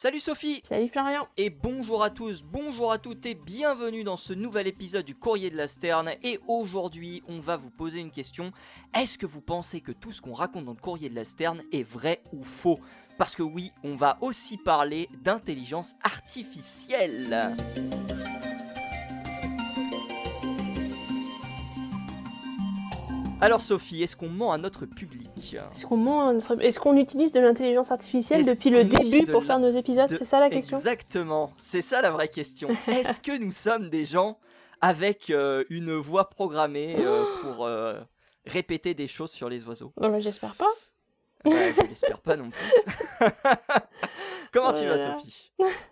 Salut Sophie Salut Florian. et bonjour à tous, bonjour à toutes et bienvenue dans ce nouvel épisode du Courrier de la Sterne. Et aujourd'hui, on va vous poser une question. Est-ce que vous pensez que tout ce qu'on raconte dans le Courrier de la Sterne est vrai ou faux ? Parce que oui, on va aussi parler d'intelligence artificielle. Alors Sophie, est-ce qu'on ment à notre public ? Est-ce qu'on utilise de l'intelligence artificielle Est-ce depuis le qu'on utilise début de pour la- faire nos épisodes? de- C'est ça la question? Exactement, c'est ça la vraie question. Est-ce que nous sommes des gens avec une voix programmée pour répéter des choses sur les oiseaux ? Bon, bah, j'espère pas. Bah, je l'espère pas non plus. Comment Oh tu là vas là. Sophie ?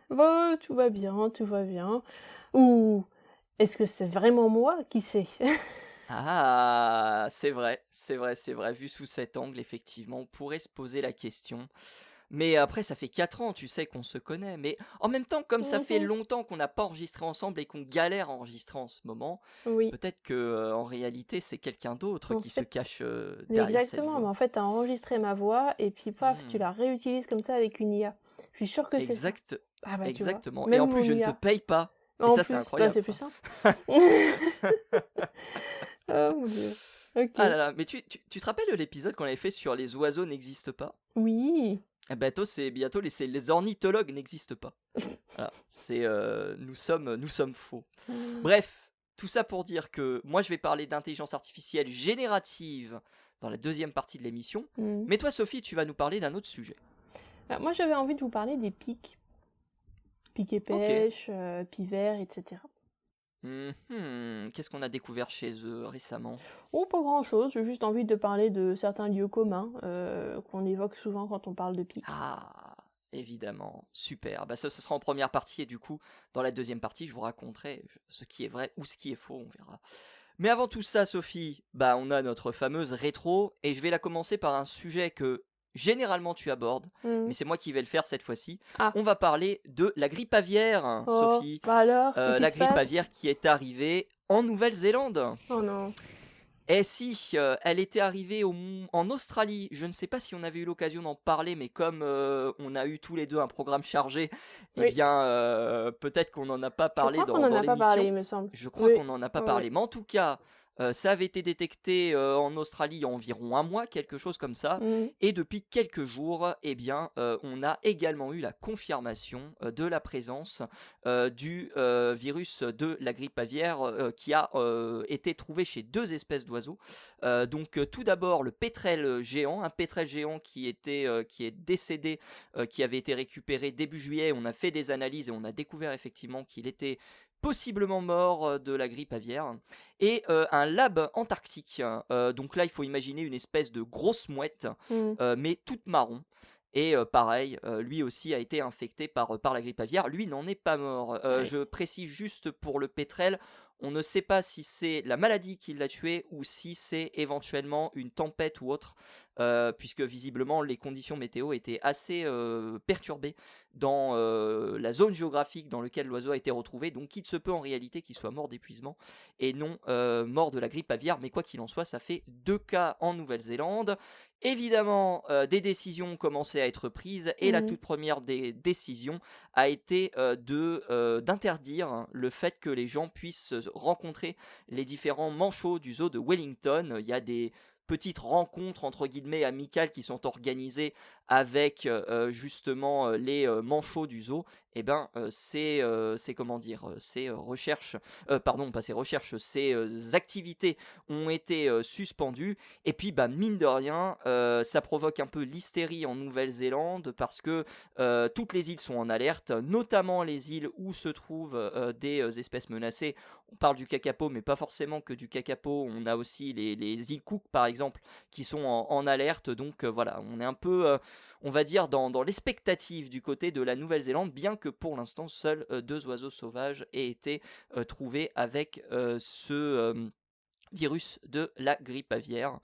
Bon, tout va bien, tout va bien. Ou est-ce que c'est vraiment moi qui sais? Ah, c'est vrai, c'est vrai, c'est vrai. Vu sous cet angle, effectivement, on pourrait se poser la question. Mais après, ça fait 4 ans, tu sais, qu'on se connaît. Mais en même temps, comme ça fait Mhm. longtemps qu'on n'a pas enregistré ensemble et qu'on galère à enregistrer en ce moment, Oui, peut-être que en réalité, c'est quelqu'un d'autre en qui se fait, cache mais derrière cette exactement. Mais voix. en fait, t'as enregistré ma voix et puis paf, tu Hmm, la réutilises comme ça avec une IA. Je suis sûre que c'est ça. exact, Ah bah tu vois, exactement. Et même en plus, mon je ne te IA. paye pas. Et En ça, c'est plus, bah incroyable, c'est plus ça. simple. Oh mon Dieu. Ah Ok. là là, mais tu te rappelles de l'épisode qu'on avait fait sur les oiseaux n'existent pas ? Oui. Eh ben, bientôt les ornithologues n'existent pas. Voilà, nous sommes faux. Bref, tout ça pour dire que moi je vais parler d'intelligence artificielle générative dans la deuxième partie de l'émission. Mhm. Mais toi Sophie, tu vas nous parler d'un autre sujet. Moi, j'avais envie de vous parler des pics. Pic et Ok. pêche, pivert, etc. Qu'est-ce qu'on a découvert chez eux récemment ? Oh, pas grand-chose, j'ai juste envie de parler de certains lieux communs qu'on évoque souvent quand on parle de pics. Ah, évidemment, super. Bah ça, ce sera en première partie et du coup, dans la deuxième partie, je vous raconterai ce qui est vrai ou ce qui est faux, on verra. Mais avant tout ça, Sophie, bah on a notre fameuse rétro et je vais la commencer par un sujet que généralement tu abordes, mais Mhm. c'est moi qui vais le faire cette fois-ci. Ah, On va parler de la grippe aviaire, oh, Sophie. bah alors, qu'est-ce qui La se grippe passe? aviaire qui est arrivée en Nouvelle-Zélande. Oh non. Et si elle était arrivée en Australie, je ne sais pas si on avait eu l'occasion d'en parler, mais comme on a eu tous les deux un programme chargé, eh Oui, bien peut-être qu'on n'en a pas je parlé crois qu'on dans, en dans a pas parlé, l'émission. il me semble. Je crois Oui, qu'on n'en a pas oui, oui. parlé. Mais en tout cas, ça avait été détecté en Australie il y a environ un mois, quelque chose comme ça. Mhm. Et depuis quelques jours, eh bien, on a également eu la confirmation de la présence du virus de la grippe aviaire qui a été trouvé chez 2 espèces d'oiseaux. Tout d'abord le pétrel géant, un pétrel géant qui est décédé, qui avait été récupéré début juillet. On a fait des analyses et on a découvert effectivement qu'il était possiblement mort de la grippe aviaire. Et un lab antarctique. Donc là, il faut imaginer une espèce de grosse mouette, Mhm. mais toute marron. Et pareil, lui aussi a été infecté par la grippe aviaire. Lui n'en est pas mort. Ouais. Je précise juste pour le pétrel, on ne sait pas si c'est la maladie qui l'a tué ou si c'est éventuellement une tempête ou autre, puisque visiblement les conditions météo étaient assez perturbées dans la zone géographique dans laquelle l'oiseau a été retrouvé. Donc il se peut en réalité qu'il soit mort d'épuisement et non mort de la grippe aviaire. Mais quoi qu'il en soit, ça fait 2 cas en Nouvelle-Zélande. Évidemment, des décisions ont commencé à être prises et la Mhm. toute première des décisions a été d'interdire le fait que les gens puissent rencontrer les différents manchots du zoo de Wellington. Il y a des petites rencontres entre guillemets amicales qui sont organisées avec justement les manchots du zoo. Et ben c'est comment dire, ces recherches, pardon pas ces recherches, ces activités ont été suspendues. Et puis, bah, mine de rien, ça provoque un peu l'hystérie en Nouvelle-Zélande parce que toutes les îles sont en alerte, notamment les îles où se trouvent des espèces menacées. On parle du kakapo, mais pas forcément que du kakapo. On a aussi les îles Cook, par exemple, qui sont en alerte. Donc voilà, on est un peu, on va dire, dans l'expectative du côté de la Nouvelle-Zélande, bien que pour l'instant, seuls 2 oiseaux sauvages aient été trouvés avec ce virus de la grippe aviaire.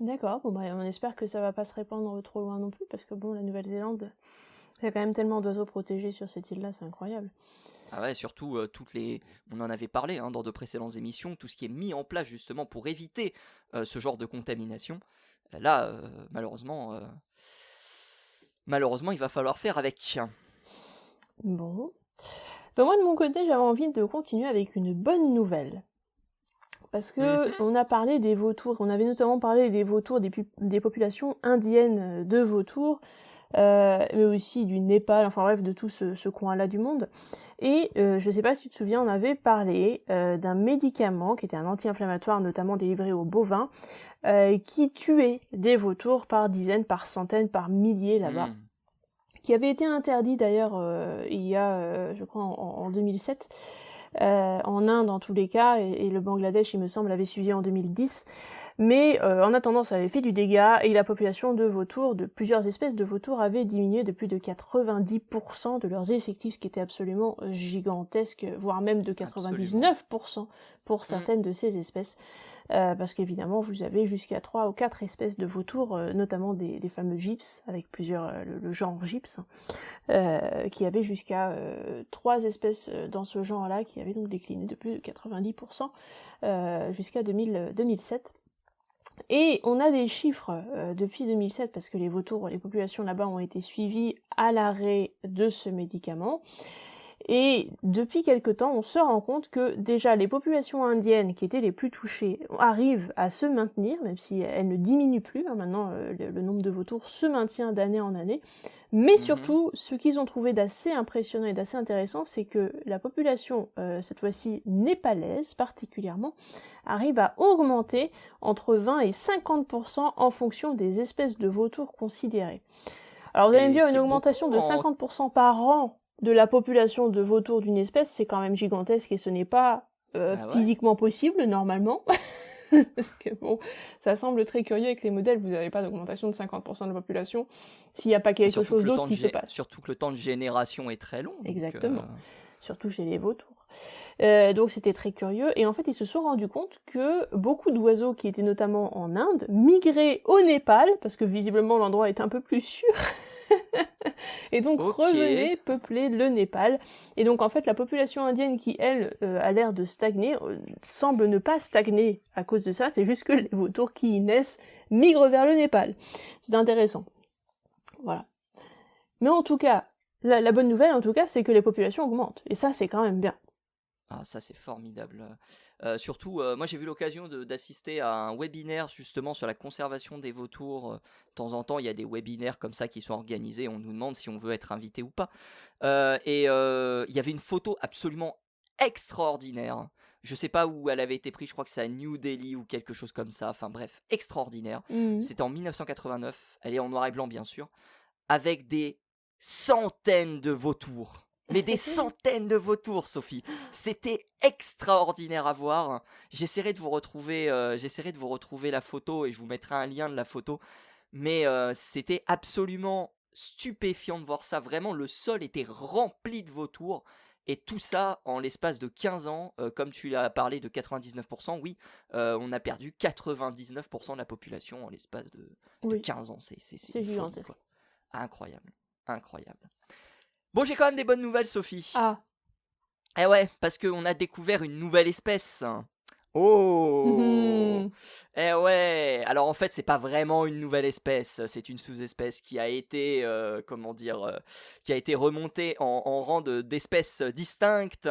D'accord, bon bah on espère que ça va pas se répandre trop loin non plus, parce que bon, la Nouvelle-Zélande, il y a quand même tellement d'oiseaux protégés sur cette île-là, c'est incroyable. Ah ouais, surtout on en avait parlé dans de précédentes émissions, tout ce qui est mis en place justement pour éviter ce genre de contamination. Là, malheureusement, malheureusement, il va falloir faire avec. Bon. Ben moi, de mon côté, j'avais envie de continuer avec une bonne nouvelle. Parce que on a parlé des vautours, on avait notamment parlé des vautours, des populations indiennes de vautours, mais aussi du Népal, enfin bref, de tout ce coin-là du monde. Et je sais pas si tu te souviens, on avait parlé d'un médicament qui était un anti-inflammatoire, notamment délivré aux bovins, qui tuait des vautours par dizaines, par centaines, par milliers là-bas. Qui avait été interdit d'ailleurs il y a, je crois, en 2007, en Inde en tous les cas, et le Bangladesh, il me semble, l'avait suivi en 2010. Mais en attendant, ça avait fait du dégât, et la population de vautours, de plusieurs espèces de vautours, avait diminué de plus de 90% de leurs effectifs, ce qui était absolument gigantesque, voire même de 99% pour certaines de ces espèces. Parce qu'évidemment, vous avez jusqu'à 3 ou 4 espèces de vautours, notamment des fameux gypses, avec plusieurs, le genre gypse, qui avait jusqu'à 3 espèces dans ce genre-là, qui avaient donc décliné de plus de 90% jusqu'à 2007. Et on a des chiffres depuis 2007, parce que les vautours, les populations là-bas ont été suivies à l'arrêt de ce médicament. Et depuis quelque temps, on se rend compte que déjà les populations indiennes qui étaient les plus touchées arrivent à se maintenir, même si elles ne diminuent plus. Maintenant, le nombre de vautours se maintient d'année en année. Mais surtout, ce qu'ils ont trouvé d'assez impressionnant et d'assez intéressant, c'est que la population, cette fois-ci népalaise particulièrement, arrive à augmenter entre 20 et 50% en fonction des espèces de vautours considérées. Alors vous allez me dire, une augmentation de 50% par an de la population de vautours d'une espèce, c'est quand même gigantesque, et ce n'est pas physiquement possible normalement. Parce que bon, ça semble très curieux avec les modèles, vous n'avez pas d'augmentation de 50% de la population s'il n'y a pas quelque chose d'autre qui se passe. Surtout que le temps de génération est très long. Exactement. Surtout chez les vautours. Donc c'était très curieux, et en fait ils se sont rendus compte que beaucoup d'oiseaux qui étaient notamment en Inde migraient au Népal, parce que visiblement l'endroit est un peu plus sûr, et donc revenaient peupler le Népal. Et donc en fait la population indienne qui, elle, a l'air de stagner, semble ne pas stagner à cause de ça, c'est juste que les vautours qui y naissent migrent vers le Népal. C'est intéressant. Voilà. Mais en tout cas, la bonne nouvelle en tout cas, c'est que les populations augmentent, et ça c'est quand même bien. Ah, ça c'est formidable. Surtout, moi j'ai eu l'occasion d'assister à un webinaire justement sur la conservation des vautours. De temps en temps, il y a des webinaires comme ça qui sont organisés. On nous demande si on veut être invité ou pas. Et il y avait une photo absolument extraordinaire. Je sais pas où elle avait été prise, je crois que c'est à New Delhi ou quelque chose comme ça. Enfin bref, extraordinaire. C'était en 1989. Elle est en noir et blanc bien sûr, avec des centaines de vautours. Mais des centaines de vautours, Sophie. C'était extraordinaire à voir. J'essaierai de vous retrouver la photo, et je vous mettrai un lien de la photo. Mais c'était absolument stupéfiant de voir ça. Vraiment, le sol était rempli de vautours. Et tout ça en l'espace de 15 ans. Comme tu l'as parlé de 99%, oui, on a perdu 99% de la population en l'espace de 15 ans. C'est gigantesque. Incroyable. Incroyable. Bon, j'ai quand même des bonnes nouvelles, Sophie. Ah. Eh ouais, parce qu'on a découvert une nouvelle espèce. Oh. Eh ouais. Alors en fait, c'est pas vraiment une nouvelle espèce, c'est une sous-espèce qui a été, qui a été remontée en rang d'espèces distinctes.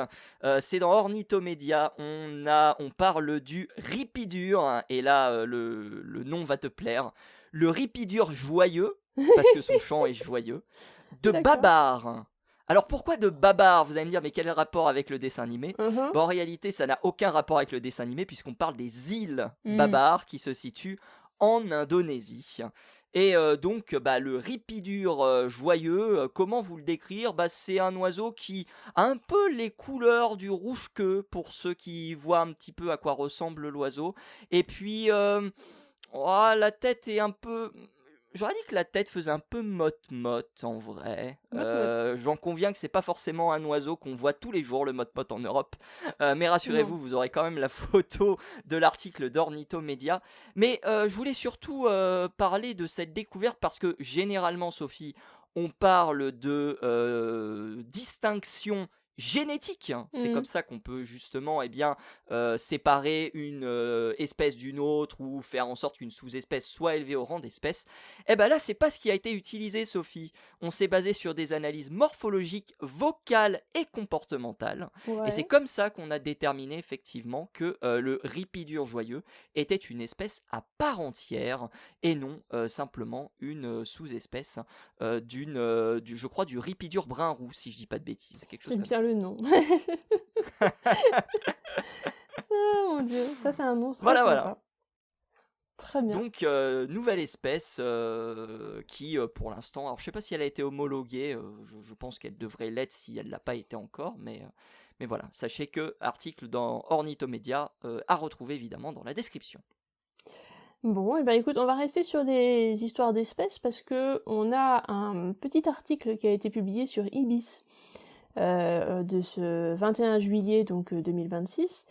C'est dans Ornithomedia. On parle du ripidure, et là, le nom va te plaire. Le ripidure joyeux, parce que son chant est joyeux, de Babar. Alors pourquoi de Babar? Vous allez me dire, mais quel est le rapport avec le dessin animé? Bon, en réalité, ça n'a aucun rapport avec le dessin animé, puisqu'on parle des îles Babar qui se situent en Indonésie. Et donc, le ripidure joyeux, comment vous le décrire? C'est un oiseau qui a un peu les couleurs du rouge-queue, pour ceux qui voient un petit peu à quoi ressemble l'oiseau. Et puis, la tête est un peu... J'aurais dit que la tête faisait un peu motte-motte en vrai. J'en conviens que c'est pas forcément un oiseau qu'on voit tous les jours, le motte-motte en Europe. Mais rassurez-vous, vous aurez quand même la photo de l'article d'Ornithomedia. Mais je voulais surtout parler de cette découverte parce que généralement, Sophie, on parle de distinction génétique, hein. C'est comme Mmh. ça qu'on peut justement, eh bien, séparer une espèce d'une autre ou faire en sorte qu'une sous-espèce soit élevée au rang d'espèce. Eh ben là, c'est pas ce qui a été utilisé, Sophie. On s'est basé sur des analyses morphologiques, vocales et comportementales. Et c'est Ouais. comme ça qu'on a déterminé effectivement que le ripidure joyeux était une espèce à part entière et non simplement une sous-espèce je crois, du ripidure brun roux, si je dis pas de bêtises, quelque chose C'est comme bien ça. le nom. Ah mon Dieu, ça c'est un nom très Voilà, voilà. sympa. Très bien. Donc, nouvelle espèce qui, pour l'instant, alors je sais pas si elle a été homologuée, je pense qu'elle devrait l'être si elle l'a pas été encore, mais voilà, sachez que article dans Ornithomédia à retrouver évidemment dans la description. Bon, et ben écoute, on va rester sur des histoires d'espèces parce que on a un petit article qui a été publié sur Ibis de ce 21 juillet donc 2026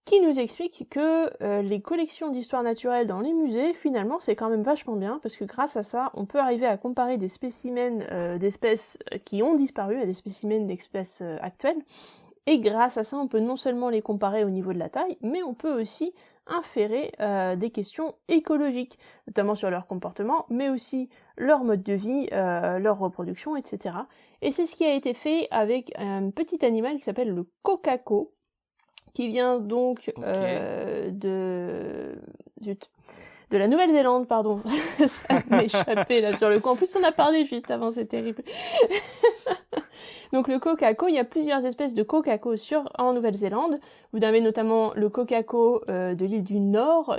qui nous explique que les collections d'histoire naturelle dans les musées, finalement, c'est quand même vachement bien, parce que grâce à ça, on peut arriver à comparer des spécimens d'espèces qui ont disparu à des spécimens d'espèces actuelles, et grâce à ça, on peut non seulement les comparer au niveau de la taille, mais on peut aussi inférer des questions écologiques, notamment sur leur comportement, mais aussi leur mode de vie, leur reproduction, etc. Et c'est ce qui a été fait avec un petit animal qui s'appelle le kokako, qui vient donc Ok. de la Nouvelle-Zélande, pardon. Ça m'est échappé là sur le coup. En plus, on a parlé juste avant, c'est terrible. Donc le kokako, il y a plusieurs espèces de kokako en Nouvelle-Zélande. Vous avez notamment le kokako de l'île du Nord,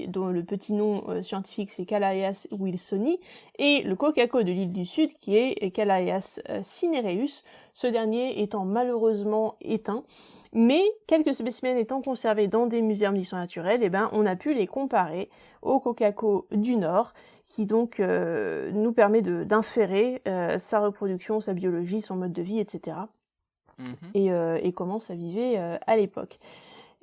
dont le petit nom scientifique c'est Calaeas wilsoni, et le kokako de l'île du Sud qui est Calaeas cinereus, ce dernier étant malheureusement éteint. Mais quelques spécimens étant conservés dans des muséums d'histoire naturelle, eh ben, on a pu les comparer au kokako du Nord, qui donc nous permet d'inférer sa reproduction, sa biologie, son mode de vie, etc. Mhm. Et comment ça vivait à l'époque.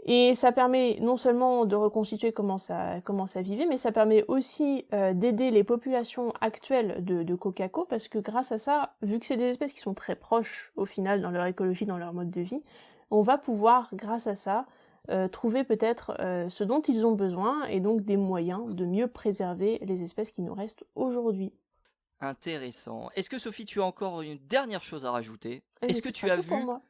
Et ça permet non seulement de reconstituer comment ça vivait, mais ça permet aussi d'aider les populations actuelles de kokako, parce que grâce à ça, vu que c'est des espèces qui sont très proches au final dans leur écologie, dans leur mode de vie, on va pouvoir, grâce à ça, trouver peut-être ce dont ils ont besoin, et donc des moyens de mieux préserver les espèces qui nous restent aujourd'hui. Intéressant. Est-ce que Sophie, tu as encore une dernière chose à rajouter? Et Est-ce que ce tu sera as tout pour vu moi.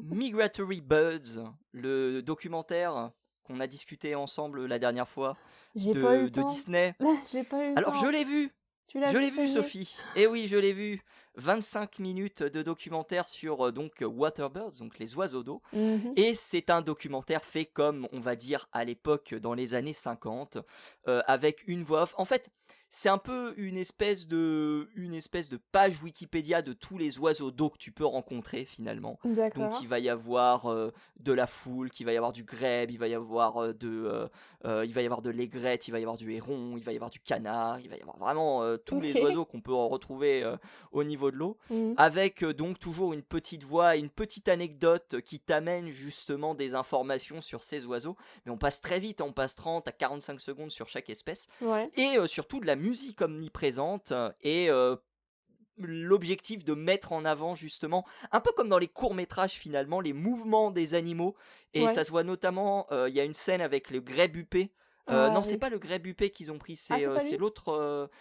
Migratory Birds, le documentaire qu'on a discuté ensemble la dernière fois J'ai pas eu le de temps. Disney? J'ai pas eu le Alors je temps. l'ai vu, Tu l'as je vu, l'ai ça vu y est. Sophie. Eh oui, je l'ai vu. 25 minutes de documentaire sur donc Waterbirds, donc les oiseaux d'eau. Mhm. Et c'est un documentaire fait comme, on va dire, à l'époque, dans les années 50, avec une voix off. En fait, c'est un peu une espèce de page Wikipédia de tous les oiseaux d'eau que tu peux rencontrer finalement. Donc D'accord. il va y avoir de la foule, il va y avoir du grèbe, il va y avoir il va y avoir de l'aigrette, il va y avoir du héron, il va y avoir du canard, il va y avoir vraiment tous les Ok. oiseaux qu'on peut retrouver au niveau de l'eau, Mhm. avec donc toujours une petite voix et une petite anecdote qui t'amène justement des informations sur ces oiseaux. Mais on passe très vite, hein, on passe 30 à 45 secondes sur chaque espèce, Ouais. et surtout de la musique omniprésente, et l'objectif de mettre en avant justement, un peu comme dans les courts-métrages finalement, les mouvements des animaux, et Ouais. ça se voit notamment, il y a une scène avec le grèbe huppé. Non, Ah c'est oui. pas le grèbe huppé qu'ils ont pris, Ah, c'est pas lui?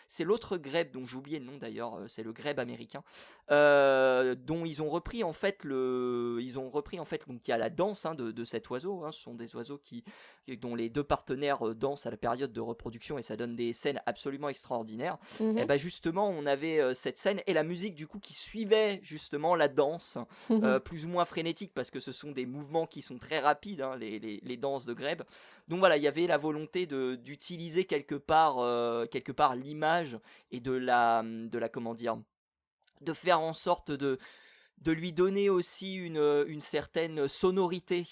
c'est l'autre grèbe dont j'ai oublié le nom d'ailleurs, c'est le grèbe américain, dont ils ont repris en fait donc il y a la danse, hein, de cet oiseau, hein. Ce sont des oiseaux dont les deux partenaires dansent à la période de reproduction, et ça donne des scènes absolument extraordinaires. Et Mhm. bah justement, on avait cette scène et la musique du coup qui suivait justement la danse, plus ou moins frénétique parce que ce sont des mouvements qui sont très rapides, hein, les danses de grèbe. Donc voilà, il y avait la volonté d'utiliser quelque part l'image et de la comment dire, de faire en sorte de lui donner aussi une certaine sonorité,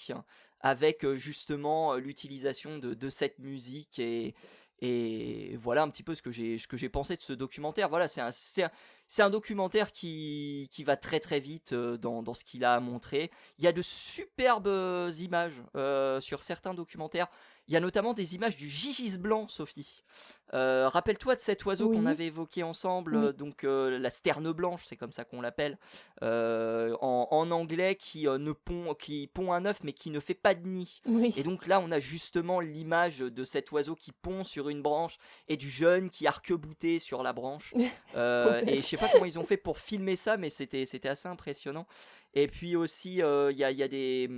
avec justement l'utilisation de cette musique, et voilà un petit peu ce que j'ai pensé de ce documentaire. Voilà, c'est un documentaire qui va très très vite dans ce qu'il a à montrer. Il y a de superbes images sur certains documentaires. Il y a notamment des images du gigis blanc, Sophie. Rappelle-toi de cet oiseau qu'on Oui, avait évoqué ensemble, oui, donc la sterne blanche, c'est comme ça qu'on l'appelle, en anglais, qui pond un œuf mais qui ne fait pas de nid. Et oui. donc là, on a justement l'image de cet oiseau qui pond sur une branche et du jeune qui arc-bouté sur la branche. Pauvre Et je bête. sais pas comment ils ont fait pour filmer ça, mais c'était assez impressionnant. Et puis aussi, il y a des,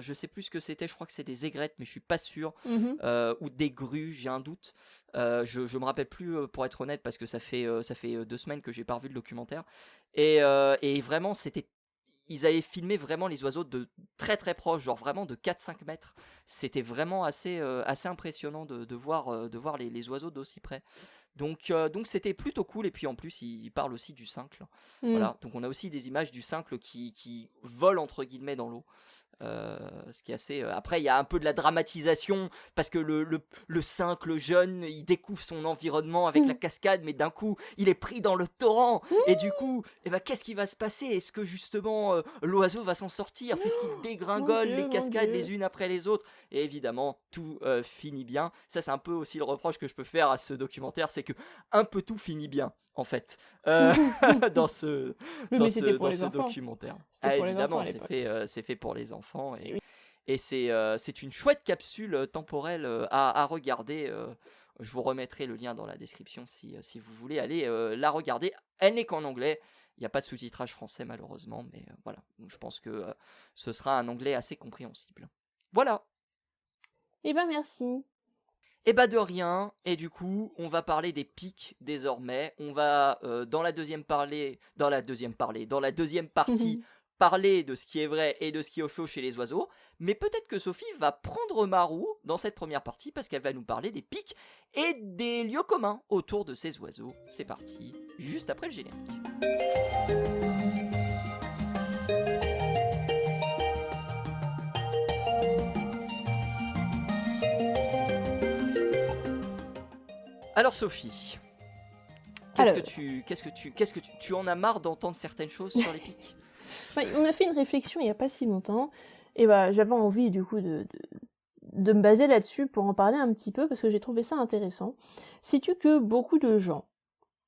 je sais plus ce que c'était, je crois que c'est des aigrettes, mais je suis pas sûr, Mhm. ou des grues, j'ai un doute. Je me rappelle plus, pour être honnête, parce que ça fait 2 semaines que j'ai pas revu le documentaire. Et vraiment, ils avaient filmé vraiment les oiseaux de très très proche, genre vraiment de 4-5 mètres. C'était vraiment assez impressionnant de voir les oiseaux d'aussi près. Donc c'était plutôt cool. Et puis en plus, il parle aussi du cincle. Mm. Voilà, donc on a aussi des images du cincle qui vole entre guillemets dans l'eau. Ce qui est assez. Après, il y a un peu de la dramatisation parce que le cincle jeune, il découvre son environnement avec la Mm. cascade, mais d'un coup, il est pris dans le torrent. Et du coup, eh ben, qu'est-ce qui va se passer? Est-ce que justement l'oiseau va s'en sortir puisqu'il Mon dégringole les Dieu, mon cascades Dieu. les unes après les autres? Et évidemment, tout finit bien. Ça, c'est un peu aussi le reproche que je peux faire à ce documentaire, c'est que un peu tout finit bien, en fait, euh, dans ce, Oui, dans mais ce, c'était pour dans les ce enfants. documentaire. C'était Ah, pour les enfants évidemment, à l'époque. c'est fait pour les enfants. Et Et, oui. et c'est une chouette capsule temporelle à regarder. Je vous remettrai le lien dans la description si vous voulez aller la regarder. Elle n'est qu'en anglais. Il n'y a pas de sous-titrage français malheureusement, mais voilà. Donc, je pense que ce sera un anglais assez compréhensible. Voilà. Eh ben merci. Et bah de rien. Et du coup, on va parler des pics désormais. On va dans la deuxième partie parler de ce qui est vrai et de ce qui est faux chez les oiseaux. Mais peut-être que Sophie va prendre ma roue dans cette première partie parce qu'elle va nous parler des pics et des lieux communs autour de ces oiseaux. C'est parti, juste après le générique. Alors Sophie, Alors, tu en as marre d'entendre certaines choses sur les pics? ouais, on a fait une réflexion il n'y a pas si longtemps, et bah j'avais envie du coup de me baser là-dessus pour en parler un petit peu parce que j'ai trouvé ça intéressant. Sais-tu que beaucoup de gens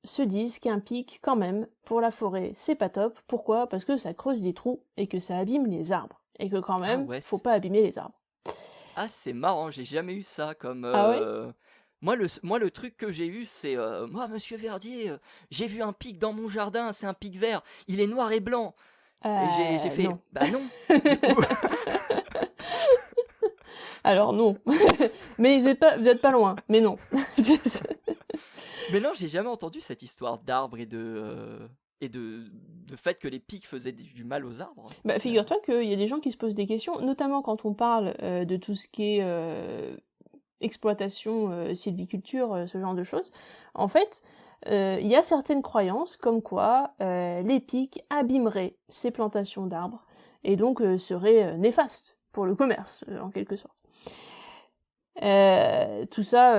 se disent qu'un pic, quand même, pour la forêt, c'est pas top. Pourquoi? Parce que ça creuse des trous et que ça abîme les arbres. Et que quand Ah même, ouais, faut pas abîmer les arbres. ah, c'est marrant, j'ai jamais eu ça comme. Ah ouais? Moi, le truc que j'ai eu, c'est. Moi, monsieur Verdier, j'ai vu un pic dans mon jardin, c'est un pic vert, il est noir et blanc. Et j'ai fait. Non. Bah non, du coup. Alors non. Mais vous êtes pas loin, mais non. Mais non, j'ai jamais entendu cette histoire d'arbres et de fait que les pics faisaient du mal aux arbres, hein, Bah, finalement. figure-toi qu'il y a des gens qui se posent des questions, notamment quand on parle de tout ce qui est exploitation, sylviculture, ce genre de choses. En fait, il y a certaines croyances comme quoi les pics abîmeraient ces plantations d'arbres et donc seraient néfastes pour le commerce, en quelque sorte. Tout ça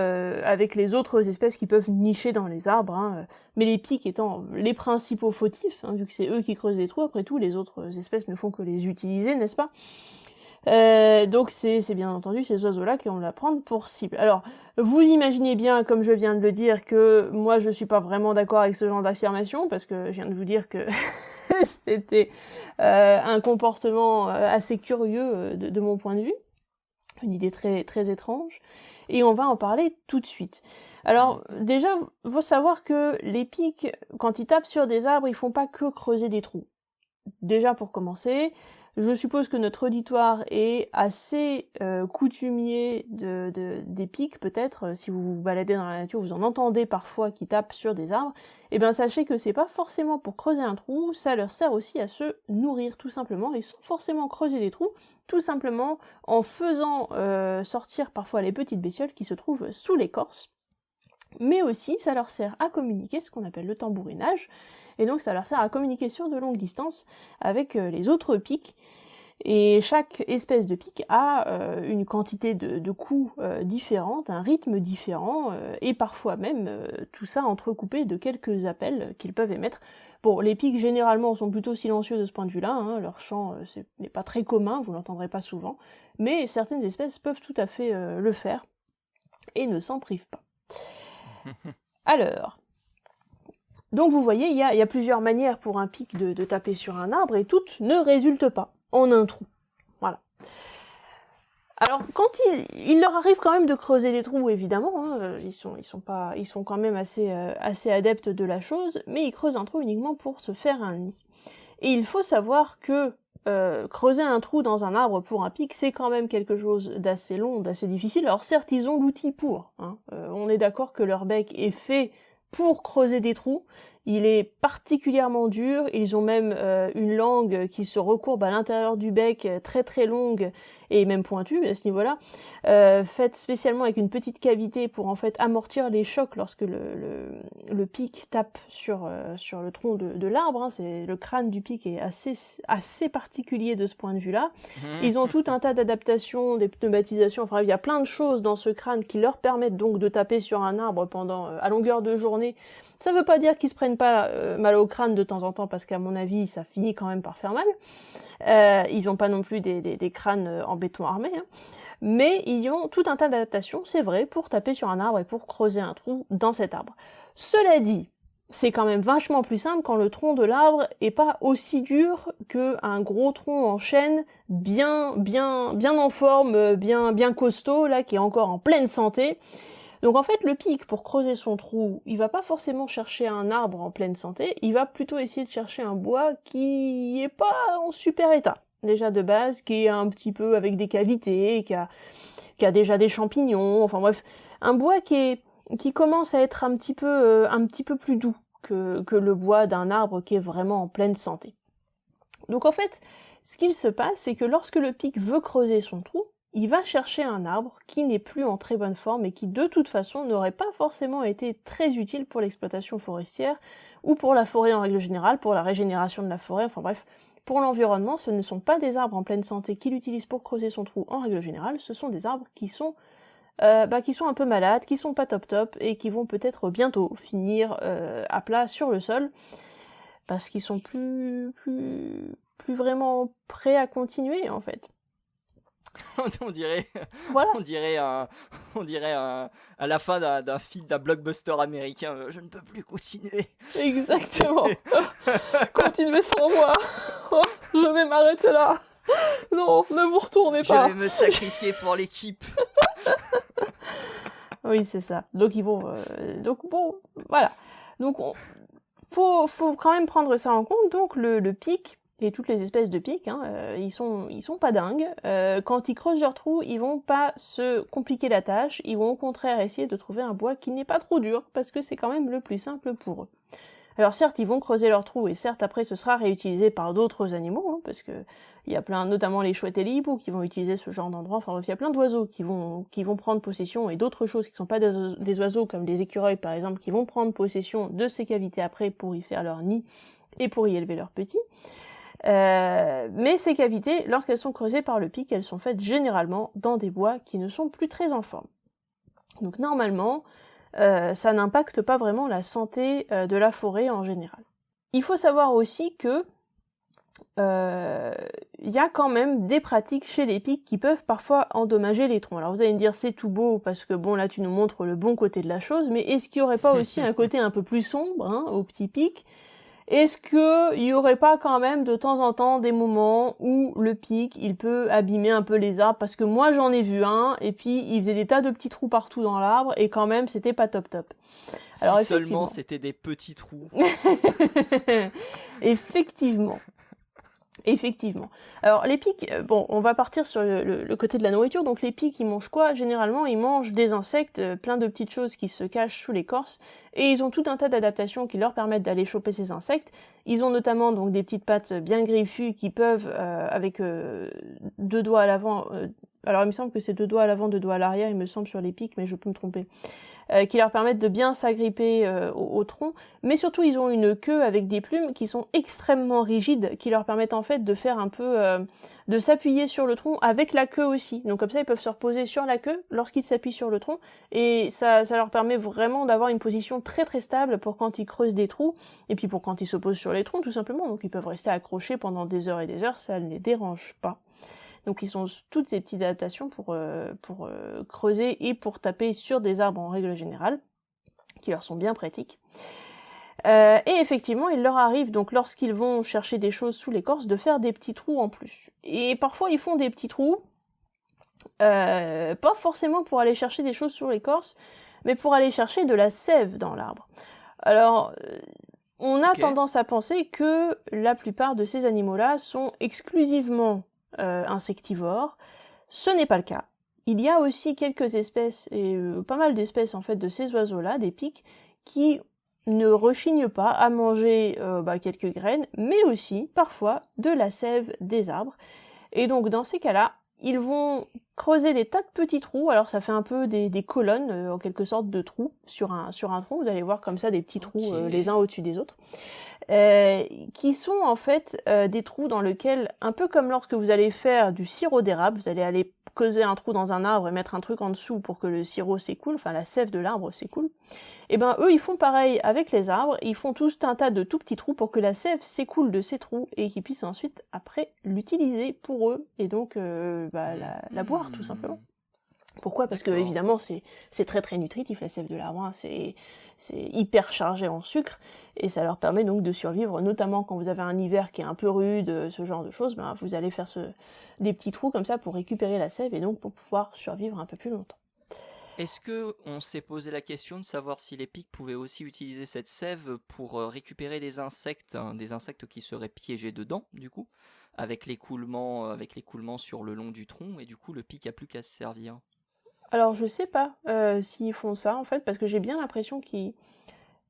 avec les autres espèces qui peuvent nicher dans les arbres, hein, mais les pics étant les principaux fautifs, hein, vu que c'est eux qui creusent les trous, après tout, les autres espèces ne font que les utiliser, n'est-ce pas? Donc c'est bien entendu ces oiseaux-là qui vont la prendre pour cible. Alors, vous imaginez bien, comme je viens de le dire, que moi je suis pas vraiment d'accord avec ce genre d'affirmation, parce que je viens de vous dire que c'était un comportement assez curieux de mon point de vue. Une idée très, très étrange, et on va en parler tout de suite. Alors, déjà, faut savoir que les pics, quand ils tapent sur des arbres, ils font pas que creuser des trous. Déjà, pour commencer, je suppose que notre auditoire est assez coutumier des pics, peut-être, si vous vous baladez dans la nature, vous en entendez parfois qui tapent sur des arbres, et bien sachez que c'est pas forcément pour creuser un trou, ça leur sert aussi à se nourrir, tout simplement, et sans forcément creuser des trous, tout simplement en faisant sortir parfois les petites bestioles qui se trouvent sous l'écorce, mais aussi ça leur sert à communiquer, ce qu'on appelle le tambourinage, et donc ça leur sert à communiquer sur de longues distances avec les autres pics, et chaque espèce de pic a une quantité de coups différente, un rythme différent, et parfois même tout ça entrecoupé de quelques appels qu'ils peuvent émettre Bon, les pics généralement sont plutôt silencieux de ce point de vue-là, hein, leur chant n'est pas très commun, vous l'entendrez pas souvent, mais certaines espèces peuvent tout à fait le faire, et ne s'en privent pas. Alors, donc vous voyez, il y a plusieurs manières pour un pic de taper sur un arbre, et toutes ne résultent pas en un trou. Voilà. Alors, quand il leur arrive quand même de creuser des trous, évidemment, hein, ils sont quand même assez adeptes de la chose, mais ils creusent un trou uniquement pour se faire un nid. Et il faut savoir que creuser un trou dans un arbre pour un pic, c'est quand même quelque chose d'assez long, d'assez difficile. Alors certes, ils ont l'outil pour, hein. On est d'accord que leur bec est fait pour creuser des trous. Il est particulièrement dur, ils ont même une langue qui se recourbe à l'intérieur du bec, très très longue et même pointue à ce niveau-là, faite spécialement avec une petite cavité pour en fait amortir les chocs lorsque le pic tape sur le tronc de l'arbre, hein. Le crâne du pic est assez particulier de ce point de vue-là. Ils ont tout un tas d'adaptations, des pneumatisations, enfin il y a plein de choses dans ce crâne qui leur permettent donc de taper sur un arbre pendant à longueur de journée. Ça veut pas dire qu'ils se prennent pas mal au crâne de temps en temps, parce qu'à mon avis, ça finit quand même par faire mal. Ils ont pas non plus des crânes en béton armé, hein. Mais ils ont tout un tas d'adaptations, c'est vrai, pour taper sur un arbre et pour creuser un trou dans cet arbre. Cela dit, c'est quand même vachement plus simple quand le tronc de l'arbre est pas aussi dur qu'un gros tronc en chêne, bien en forme, bien costaud, là, qui est encore en pleine santé. Donc en fait, le pic, pour creuser son trou, il va pas forcément chercher un arbre en pleine santé, il va plutôt essayer de chercher un bois qui est pas en super état, déjà de base, qui est un petit peu avec des cavités, qui a déjà des champignons, enfin bref, un bois qui commence à être un petit peu plus doux que le bois d'un arbre qui est vraiment en pleine santé. Donc en fait, ce qu'il se passe, c'est que lorsque le pic veut creuser son trou, il va chercher un arbre qui n'est plus en très bonne forme et qui de toute façon n'aurait pas forcément été très utile pour l'exploitation forestière ou pour la forêt en règle générale, pour la régénération de la forêt, enfin bref, pour l'environnement, ce ne sont pas des arbres en pleine santé qu'il utilise pour creuser son trou en règle générale, ce sont des arbres qui sont un peu malades, qui sont pas top et qui vont peut-être bientôt finir à plat sur le sol parce qu'ils sont plus vraiment prêts à continuer en fait. On dirait, Voilà. on dirait à la fin d'un film, d'un blockbuster américain. Je ne peux plus continuer. Exactement. Continuez sans moi. Je vais m'arrêter là. Non, ne vous retournez pas. Je vais me sacrifier pour l'équipe. Oui, c'est ça. Donc ils vont. Donc bon, voilà. Donc faut quand même prendre ça en compte. Donc le pic. Et toutes les espèces de pics, hein, ils sont pas dingues. Quand ils creusent leur trou, ils vont pas se compliquer la tâche, ils vont au contraire essayer de trouver un bois qui n'est pas trop dur, parce que c'est quand même le plus simple pour eux. Alors certes, ils vont creuser leur trou, et certes après ce sera réutilisé par d'autres animaux, hein, parce que il y a plein, notamment les chouettes et les hiboux qui vont utiliser ce genre d'endroit, enfin il y a plein d'oiseaux qui vont prendre possession, et d'autres choses qui sont pas des oiseaux, comme des écureuils par exemple, qui vont prendre possession de ces cavités après pour y faire leur nid, et pour y élever leurs petits. Mais ces cavités, lorsqu'elles sont creusées par le pic, elles sont faites généralement dans des bois qui ne sont plus très en forme. Donc normalement, ça n'impacte pas vraiment la santé de la forêt en général. Il faut savoir aussi que y a quand même des pratiques chez les pics qui peuvent parfois endommager les troncs. Alors vous allez me dire c'est tout beau parce que bon là tu nous montres le bon côté de la chose, mais est-ce qu'il y aurait pas aussi un côté un peu plus sombre, hein, au petit pic? Est-ce que il y aurait pas quand même de temps en temps des moments où le pic, il peut abîmer un peu les arbres? Parce que moi j'en ai vu un, et puis il faisait des tas de petits trous partout dans l'arbre, et quand même c'était pas top. Alors si seulement c'était des petits trous. Effectivement. Alors les pics, bon, on va partir sur le côté de la nourriture. Donc les pics, ils mangent quoi? Généralement, ils mangent des insectes, plein de petites choses qui se cachent sous l'écorce, et ils ont tout un tas d'adaptations qui leur permettent d'aller choper ces insectes. Ils ont notamment donc des petites pattes bien griffues qui peuvent, avec deux doigts à l'avant, alors il me semble que c'est 2 doigts à l'avant, 2 doigts à l'arrière, il me semble sur les pics, mais je peux me tromper, qui leur permettent de bien s'agripper au tronc, mais surtout ils ont une queue avec des plumes qui sont extrêmement rigides, qui leur permettent en fait de faire un peu, de s'appuyer sur le tronc avec la queue aussi. Donc comme ça ils peuvent se reposer sur la queue lorsqu'ils s'appuient sur le tronc, et ça leur permet vraiment d'avoir une position très très stable pour quand ils creusent des trous, et puis pour quand ils se posent sur les troncs tout simplement. Donc ils peuvent rester accrochés pendant des heures et des heures, ça ne les dérange pas. Donc ils ont toutes ces petites adaptations pour creuser et pour taper sur des arbres en règle générale, qui leur sont bien pratiques. Et effectivement, il leur arrive, donc lorsqu'ils vont chercher des choses sous l'écorce, de faire des petits trous en plus. Et parfois ils font des petits trous, pas forcément pour aller chercher des choses sur l'écorce, mais pour aller chercher de la sève dans l'arbre. Alors, on a tendance à penser que la plupart de ces animaux-là sont exclusivement insectivores. Ce n'est pas le cas. Il y a aussi quelques espèces, et pas mal d'espèces en fait de ces oiseaux-là, des pics, qui ne rechignent pas à manger quelques graines, mais aussi parfois de la sève des arbres. Et donc dans ces cas-là, ils vont creuser des tas de petits trous, alors ça fait un peu des colonnes, en quelque sorte de trous, sur un tronc, vous allez voir comme ça des petits trous les uns au-dessus des autres, qui sont en fait des trous dans lesquels, un peu comme lorsque vous allez faire du sirop d'érable, vous allez aller creuser un trou dans un arbre et mettre un truc en dessous pour que le sirop s'écoule, enfin la sève de l'arbre s'écoule, et ben eux ils font pareil avec les arbres, ils font tous un tas de tout petits trous pour que la sève s'écoule de ces trous et qu'ils puissent ensuite après l'utiliser pour eux et donc la boire tout simplement. Pourquoi ? Parce que évidemment c'est très très nutritif la sève de l'arbre, hein. C'est hyper chargé en sucre et ça leur permet donc de survivre, notamment quand vous avez un hiver qui est un peu rude, ce genre de choses, ben vous allez faire des petits trous comme ça pour récupérer la sève et donc pour pouvoir survivre un peu plus longtemps. Est-ce que on s'est posé la question de savoir si les pics pouvaient aussi utiliser cette sève pour récupérer des insectes qui seraient piégés dedans, du coup, avec l'écoulement sur le long du tronc, et du coup le pic a plus qu'à se servir? Alors je sais pas s'ils font ça en fait, parce que j'ai bien l'impression qu'ils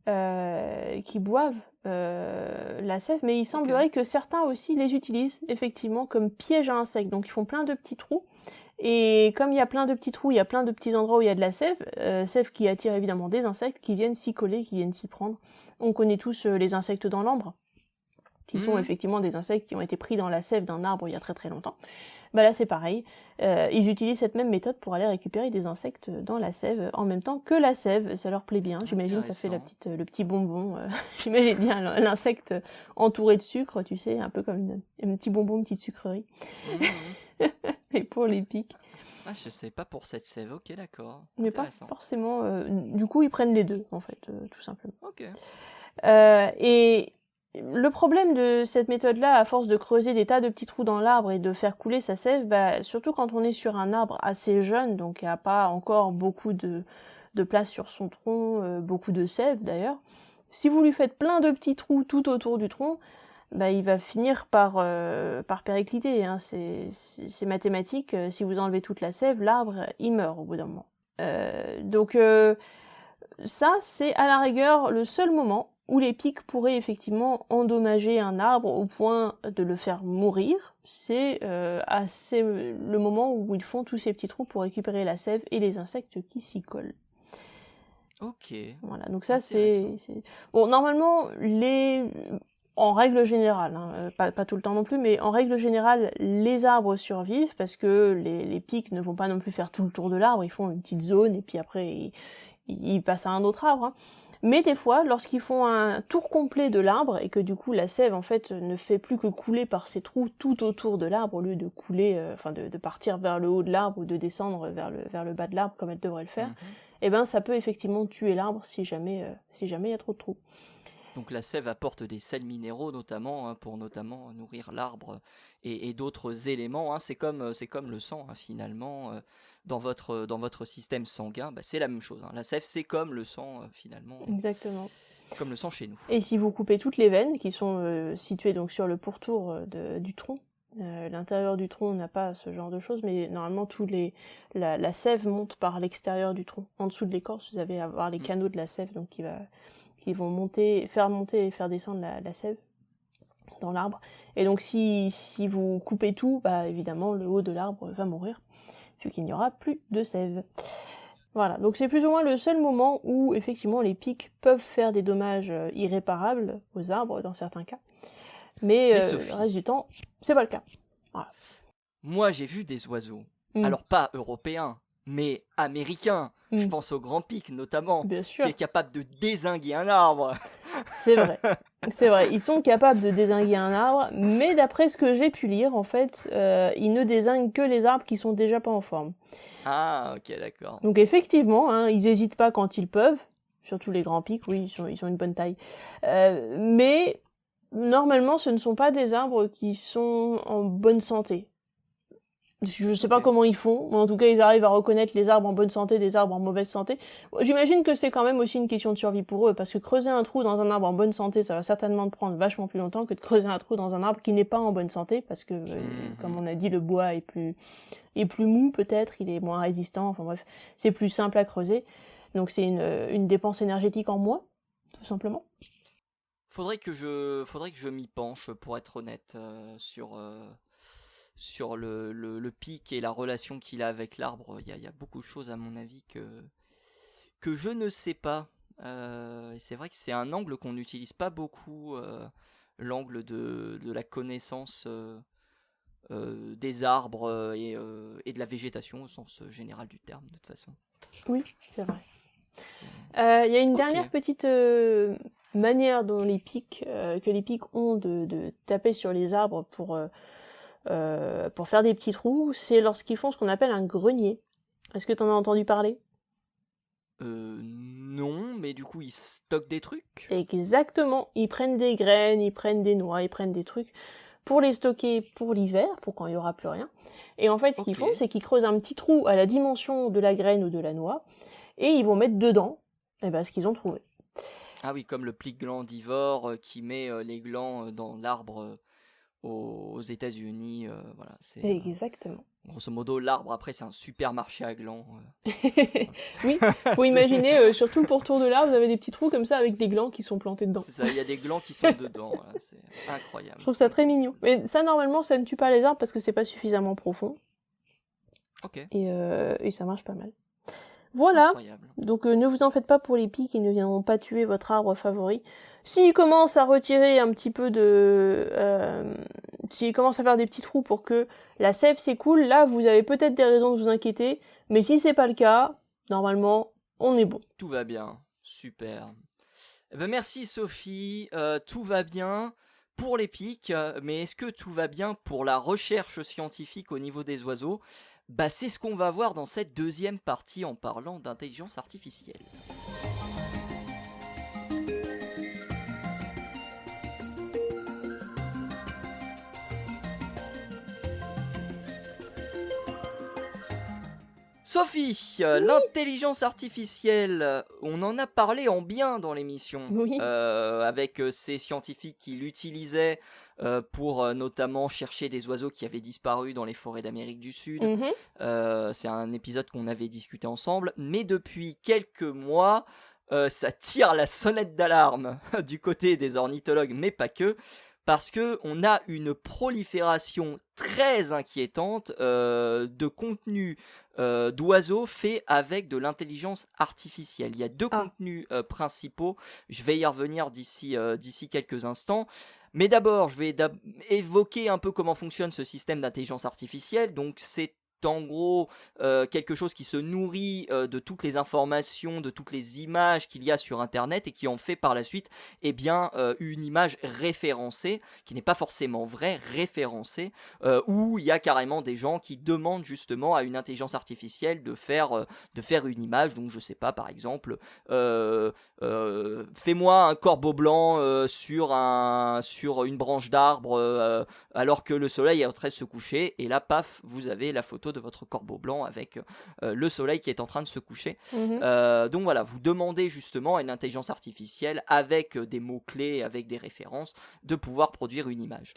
boivent la sève, mais il semblerait que certains aussi les utilisent effectivement comme piège à insectes. Donc ils font plein de petits trous, et comme il y a plein de petits trous, il y a plein de petits endroits où il y a de la sève, sève qui attire évidemment des insectes qui viennent s'y coller, qui viennent s'y prendre. On connaît tous les insectes dans l'ambre, qui sont effectivement des insectes qui ont été pris dans la sève d'un arbre il y a très très longtemps. Bah là c'est pareil, ils utilisent cette même méthode pour aller récupérer des insectes dans la sève en même temps que la sève, ça leur plaît bien, j'imagine ça fait le petit bonbon, j'imagine bien l'insecte entouré de sucre, tu sais, un peu comme un petit bonbon, une petite sucrerie. Et pour les pics. Ah, je sais pas pour cette sève, ok d'accord. Mais pas forcément, du coup ils prennent les deux en fait, tout simplement. Ok. Et le problème de cette méthode-là, à force de creuser des tas de petits trous dans l'arbre et de faire couler sa sève, surtout quand on est sur un arbre assez jeune, donc qui n'a pas encore beaucoup de place sur son tronc, beaucoup de sève d'ailleurs, si vous lui faites plein de petits trous tout autour du tronc, il va finir par péricliter, hein. C'est mathématique, si vous enlevez toute la sève, l'arbre, il meurt au bout d'un moment. Donc ça, c'est à la rigueur le seul moment où les pics pourraient effectivement endommager un arbre au point de le faire mourir. C'est le moment où ils font tous ces petits trous pour récupérer la sève et les insectes qui s'y collent. Ok. Voilà, donc ça c'est... Bon, normalement, en règle générale, hein, pas tout le temps non plus, mais en règle générale, les arbres survivent parce que les pics ne vont pas non plus faire tout le tour de l'arbre, ils font une petite zone et puis après ils passent à un autre arbre, hein. Mais des fois, lorsqu'ils font un tour complet de l'arbre et que du coup la sève en fait ne fait plus que couler par ces trous tout autour de l'arbre au lieu de couler, de partir vers le haut de l'arbre ou de descendre vers le bas de l'arbre comme elle devrait le faire, et ben ça peut effectivement tuer l'arbre si jamais il y a trop de trous. Donc la sève apporte des sels minéraux notamment, hein, pour notamment nourrir l'arbre et d'autres éléments, hein. C'est comme le sang, hein, finalement, dans votre système sanguin, c'est la même chose, hein. La sève c'est comme le sang finalement. Exactement. Comme le sang chez nous. Et si vous coupez toutes les veines qui sont situées donc sur le pourtour du tronc, l'intérieur du tronc n'a pas ce genre de choses, mais normalement la sève monte par l'extérieur du tronc. En dessous de l'écorce, vous allez avoir les canaux de la sève donc qui vont faire monter et faire descendre la sève. dans l'arbre. Et donc si vous coupez tout, bah évidemment le haut de l'arbre va mourir, vu qu'il n'y aura plus de sève. Voilà, donc c'est plus ou moins le seul moment où effectivement les pics peuvent faire des dommages irréparables aux arbres dans certains cas. Mais Mais le Sophie, reste du temps, c'est pas le cas. Voilà. moi j'ai vu des oiseaux. Mm. Alors pas européens, mais américains. Je Mm. pense au grand pic notamment, Bien qui sûr, est capable de dézinguer un arbre. c'est vrai. C'est vrai, ils sont capables de dézinguer un arbre, mais d'après ce que j'ai pu lire, en fait, ils ne dézinguent que les arbres qui sont déjà pas en forme. Ah, ok, d'accord. Donc effectivement, hein, ils hésitent pas quand ils peuvent, surtout les grands pics, oui, ils ont une bonne taille. Mais normalement, ce ne sont pas des arbres qui sont en bonne santé. Je sais pas Ok. comment ils font, mais en tout cas, ils arrivent à reconnaître les arbres en bonne santé des arbres en mauvaise santé. J'imagine que c'est quand même aussi une question de survie pour eux, parce que creuser un trou dans un arbre en bonne santé, ça va certainement prendre vachement plus longtemps que de creuser un trou dans un arbre qui n'est pas en bonne santé, parce que, comme on a dit, le bois est plus mou peut-être, il est moins résistant, enfin bref, c'est plus simple à creuser. Donc c'est une dépense énergétique en moins, tout simplement. Faudrait que je m'y penche pour être honnête sur le pic et la relation qu'il a avec l'arbre. Il y a beaucoup de choses à mon avis que je ne sais pas. Et c'est vrai que c'est un angle qu'on n'utilise pas beaucoup, l'angle de la connaissance des arbres et de la végétation au sens général du terme de toute façon. Oui, c'est vrai. Il y a une dernière petite manière dont que les pics ont de taper sur les arbres pour faire des petits trous, c'est lorsqu'ils font ce qu'on appelle un grenier. Est-ce que tu en as entendu parler ? Non, mais du coup ils stockent des trucs. Exactement, ils prennent des graines, ils prennent des noix, ils prennent des trucs pour les stocker pour l'hiver, pour quand il y aura plus rien. Et en fait, ce qu'ils font, c'est qu'ils creusent un petit trou à la dimension de la graine ou de la noix, et ils vont mettre dedans ce qu'ils ont trouvé. Ah oui, comme le plic glandivore qui met les glands dans l'arbre aux États-Unis. Voilà, c'est Exactement. grosso modo l'arbre. Après, c'est un supermarché à glands. Oui, faut imaginer sur tout le pourtour de l'arbre, vous avez des petits trous comme ça avec des glands qui sont plantés dedans. C'est ça, il y a des glands qui sont dedans. Voilà, c'est incroyable. Je trouve ça très mignon. Mais ça, normalement, ça ne tue pas les arbres parce que c'est pas suffisamment profond. Ok. Et ça marche pas mal. Voilà. Incroyable. Donc ne vous en faites pas pour les pics, ils ne viendront pas tuer votre arbre favori. S'ils commencent à retirer un petit peu s'ils commencent à faire des petits trous pour que la sève s'écoule, là vous avez peut-être des raisons de vous inquiéter, mais si c'est pas le cas, normalement, on est bon. Tout va bien. Super. Eh ben, merci Sophie. Tout va bien pour les pics, mais est-ce que tout va bien pour la recherche scientifique au niveau des oiseaux ? Bah, c'est ce qu'on va voir dans cette deuxième partie en parlant d'intelligence artificielle. Sophie, l'intelligence artificielle, on en a parlé en bien dans l'émission, Oui. avec ces scientifiques qui l'utilisaient pour notamment chercher des oiseaux qui avaient disparu dans les forêts d'Amérique du Sud. C'est un épisode qu'on avait discuté ensemble, mais depuis quelques mois, ça tire la sonnette d'alarme du côté des ornithologues, mais pas que. Parce qu'on a une prolifération très inquiétante de contenu d'oiseaux faits avec de l'intelligence artificielle. Il y a deux contenus principaux. Je vais y revenir d'ici quelques instants. Mais d'abord, je vais évoquer un peu comment fonctionne ce système d'intelligence artificielle. Donc, c'est en gros quelque chose qui se nourrit de toutes les informations, de toutes les images qu'il y a sur internet et qui en fait par la suite une image référencée, qui n'est pas forcément vraie, référencée, où il y a carrément des gens qui demandent justement à une intelligence artificielle de faire une image. Donc je sais pas, par exemple fais-moi un corbeau blanc sur une branche d'arbre alors que le soleil est en train de se coucher, et là paf, vous avez la photo de votre corbeau blanc avec le soleil qui est en train de se coucher. Donc voilà, vous demandez justement à une intelligence artificielle avec des mots-clés, avec des références, de pouvoir produire une image.